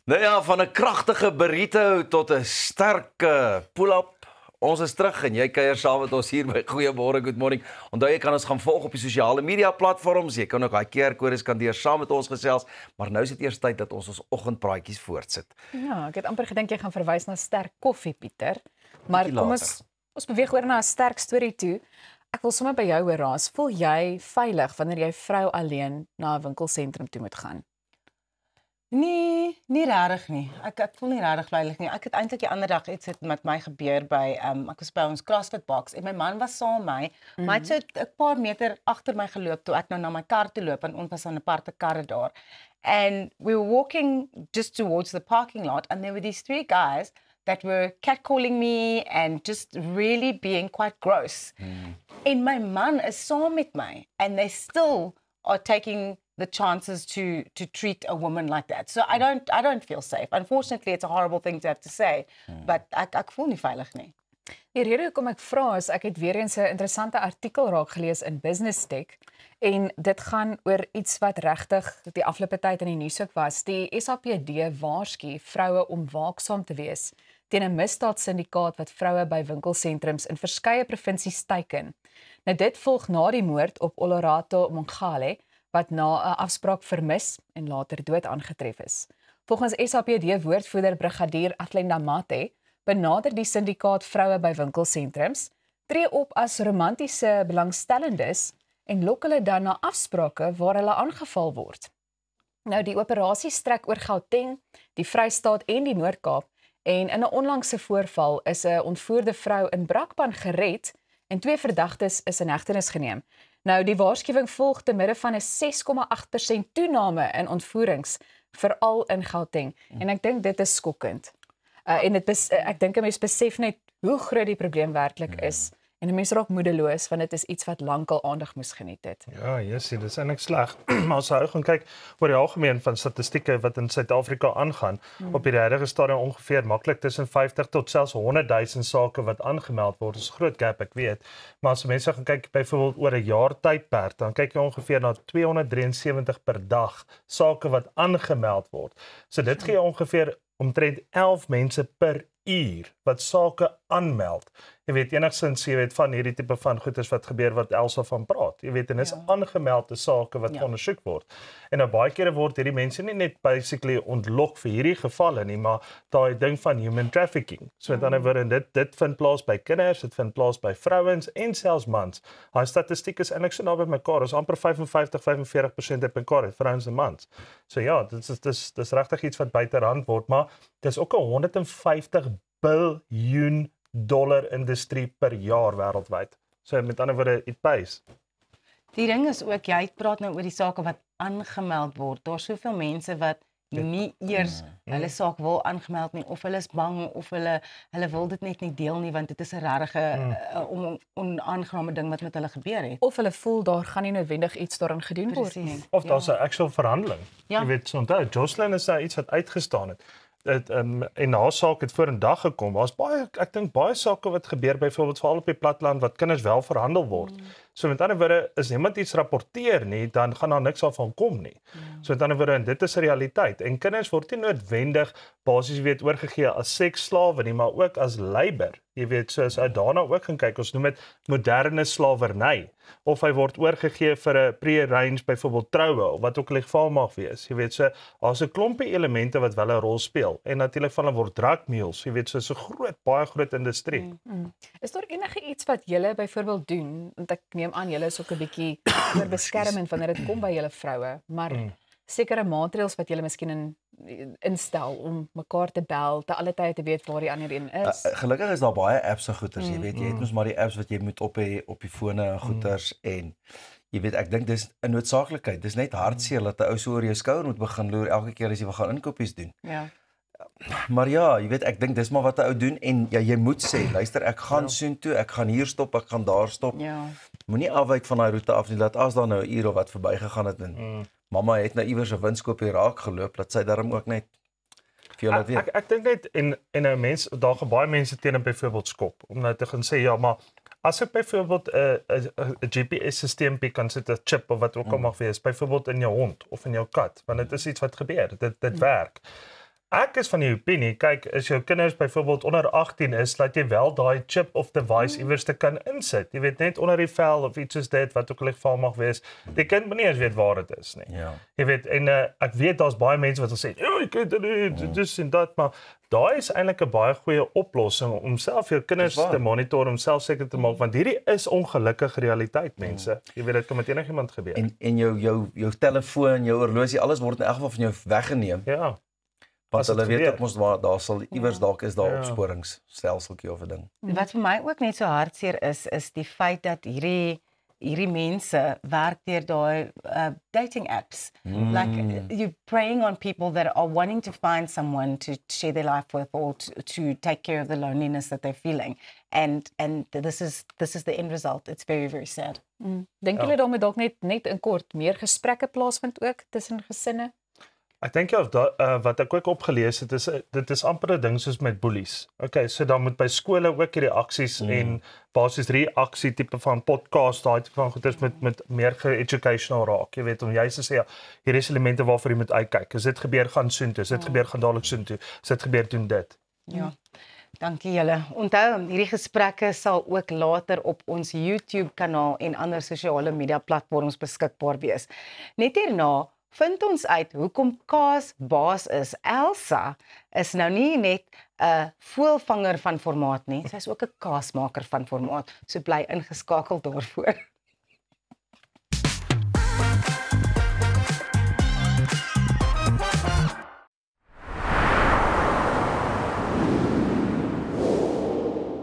Nou ja, van 'n kragtige burrito tot 'n sterke pull-up. Ons is terug en jy kuier saam met ons hier by Goeiemôre, Good Morning. Onthou jy kan ons gaan volg op die sosiale media platforms. Jy kan ook daai QR-kodes skandeer saam met ons gesels, maar nou is dit eers tyd dat ons oggendpraatjies voortsit. Ja, ek het amper gedink jy gaan verwys na sterk koffie, Pieter. Maar Bietjie kom later. ons beweeg oor na 'n sterk storie toe. Ek wil sommer by jou hoor, Raas. Voel jy veilig wanneer jy vrou alleen na 'n winkelsentrum toe moet gaan? Nee, nie regtig nie. Ek voel nie regtig veilig nie. Ek het eintlik die ander dag iets het met my gebeur by ek was by ons CrossFit box en my man was saam met my, maar hy het so 'n paar meter agter my geloop toe ek nou na my kar toe loop en ons was aan 'n aparte karre daar. And we were walking just towards the parking lot and there were these three guys that were catcalling me and just really being quite gross. En my man is saam met my and they still are taking the chances to treat a woman like that. So I don't feel safe. Unfortunately, it's a horrible thing to have to say, but ek voel nie veilig nie. Die rede hoekom ek vra is ek het weer eens 'n interessante artikel raak gelees in Business Tech en dit gaan oor iets wat regtig die afgelope tyd in die nuus ook was. Die SAPD waarsku vroue om waaksaam te wees teen 'n misdaadsyndikaat wat vroue by winkelsentrums in verskeie provinsies teiken. Nou dit volg na die moord op Olerato Mongale wat na 'n afspraak vermis en later dood aangetref is. Volgens SAPD-woordvoerder Brigadier Atlenda Mate benader die syndikaat vroue by winkelsentrums, tree op as romantiese belangstellendes en lok hulle dan na afsprake waar hulle aangeval word. Nou die operasie strek oor Gauteng, die Vrystaat en die Noord-Kaap en in 'n onlangse voorval is 'n ontvoerde vrou in Brakpan gered en 2 verdagtes is in hegtenis geneem. Nou die waarskuwing volg te midde van 'n 6,8% toename in ontvoerings, veral in Gauteng. En ek dink dit is skokkend. En ek dink 'n mens besef net hoe groot die probleem werklik is. En 'n mens raak moedeloos want dit is iets wat lankal aandag moes geniet het. Ja, jessie, dit is eintlik sleg. Maar as jy gaan kyk oor die algemeen van statistieke wat in Suid-Afrika aangaan, op die huidige stadium ongeveer maklik tussen 50 tot selfs 100,000 sake wat aangemeld word. Dis 'n groot gap, ek weet. Maar as mense gaan kyk byvoorbeeld oor 'n jaar tydperk, dan kyk jy ongeveer na 273 per dag sake wat aangemeld word. So dit gee ongeveer omtrent 11 mense per uur wat sake aanmeld. Jy weet enigsins jy weet van hierdie tipe van goeders wat gebeur wat Elsa van praat. Jy weet en is aangemelde sake wat ondersoek word. En nou baie kere word hierdie mense nie net basically ontlok vir hierdie gevalle nie, maar daai ding van human trafficking. So met ander woorde dit vind plaas by kinders, dit vind plaas by vrouens en selfs mans. Daai statistiek is eintlik so naby mekaar, is amper 55-45% op mekaar, vrouens en mans. So ja, dis regtig iets wat buiterhand word, maar dis ook 'n 150 biljoen dollar industrie per jaar wêreldwyd. So met ander woorde, it pays. Die ding is ook, jy praat nou oor die sake wat aangemeld word. Daar's soveel mense wat nie eers hulle saak wil aangemeld nie, of hulle is bang, of hulle wil dit net nie deel nie, want dit is 'n regte onaangename ding wat met hulle gebeur het. Of hulle voel daar gaan nie noodwendig iets daaraan gedoen word nie. Of daar's 'n actual verhandeling. Ja. Jy weet, so onthou, Jocelyn is daar iets wat uitgestaan het. En haar saak het voor 'n dag gekom. Daar's baie, ek dink baie sake wat gebeur byvoorbeeld veral op die platteland wat kinders wel verhandel word. So met ander woorde, as iemand iets rapporteer nie, dan gaan daar niks daarvan kom nie. So met ander woorde, en dit is 'n realiteit. En kinders word nie noodwendig basies weet oorgegee as seksslawe nie, maar ook as labor. Jy weet, soos uit daarna ook gaan kyk, ons noem dit moderne slawerny. Of hy word oorgegee vir 'n pre-arranged byvoorbeeld troue of wat ook al die geval mag wees. Jy weet, so daar's 'n klompie elemente wat wel 'n rol speel. En natuurlik van hulle word drug mules. Jy weet, so 'n groot, baie groot industrie. Is daar enige iets wat julle byvoorbeeld doen? Want ek neem aan julle is ook 'n bietjie oorbeskermend wanneer dit kom by julle vroue, maar sekere maatreëls wat julle miskien instel om mekaar te bel, te alle tye te weet waar die ander een is. Gelukkig is daar baie apps en goeters, jy weet, jy het mos maar die apps wat jy moet op die fone en goeters en jy weet, ek dink dis 'n noodsaaklikheid. Dis net hartseer dat 'n ou so oor jou skouer moet begin loer elke keer as jy wil gaan inkopies doen. Ja. Maar ja, jy weet, ek dink dis maar wat 'n ou doen en ja, jy moet sê, luister, ek gaan soontoe, ek gaan hier stop, ek gaan daar stop. Ja. Moenie afwyk van daai roete af nie, dat as daar nou 'n uur of wat verbygegaan het en mamma het nou iewers 'n winskoopie raak geloop, dat sy darm ook net vir jou laat weet. Ek dink net en 'n mens daar gaan baie mense teen hom byvoorbeeld skop om nou te gaan sê ja, maar as ek byvoorbeeld 'n GPS-stelsel kan sit, 'n chip of wat ook al mag wees, byvoorbeeld in jou hond of in jou kat, want dit is iets wat gebeur, dit werk. Ek is van die opinie, kyk, as jou kinders byvoorbeeld onder 18 is, dat jy wel daai chip of device iewers te kan insit. Jy weet net onder die vel of iets soos dit wat ook al die geval mag wees. Die kind moet nie eens weet waar dit is nie. Ja. Jy weet en ek weet daar's baie mense wat sê, "Ja, ek weet dit dis en dat," maar daai is eintlik 'n baie goeie oplossing om self jou kinders te monitor, om self seker te maak want hierdie is ongelukkige realiteit mense. Jy weet dit kan met enigiemand gebeur. En jou telefoon, jou horlosie, alles word in elk geval van jou weggeneem. Ja. Want As dit hulle weet gebeur. ook mos daar sal iewers dalk is daar opsporingsstelsel of 'n ding. Wat vir my ook net so hartseer is die feit dat hierdie mense werk deur daai dating apps. Like you're preying on people that are wanting to find someone to share their life with or to take care of the loneliness that they're feeling. And this is the end result. It's very, very sad. Dink julle daar moet dalk net in kort meer gesprekke plaasvind ook tussen gesinne? Ek dink wat ek ook opgelees het is dit is amper 'n ding soos met boelies. Okay, so dan moet by skole ook hierdie aksies en basies reaksie tipe van podcast, daai tipe van goeders met meer ge-educational raak. Jy weet om juist te sê ja, hier is elemente waarvoor jy moet uitkyk. As dit gebeur gaan soontoe, as dit gebeur gaan dadelik soontoe. As dit gebeur doen dit. Ja. Dankie julle. Onthou, hierdie gesprekke sal ook later op ons YouTube kanaal en ander sosiale media platforms beskikbaar wees. Net hierna vind ons uit hoekom Kaas baas is. Elsa is nou nie net 'n voëlvanger van formaat nie, sy is ook 'n kaasmaker van formaat. So bly ingeskakel daarvoor.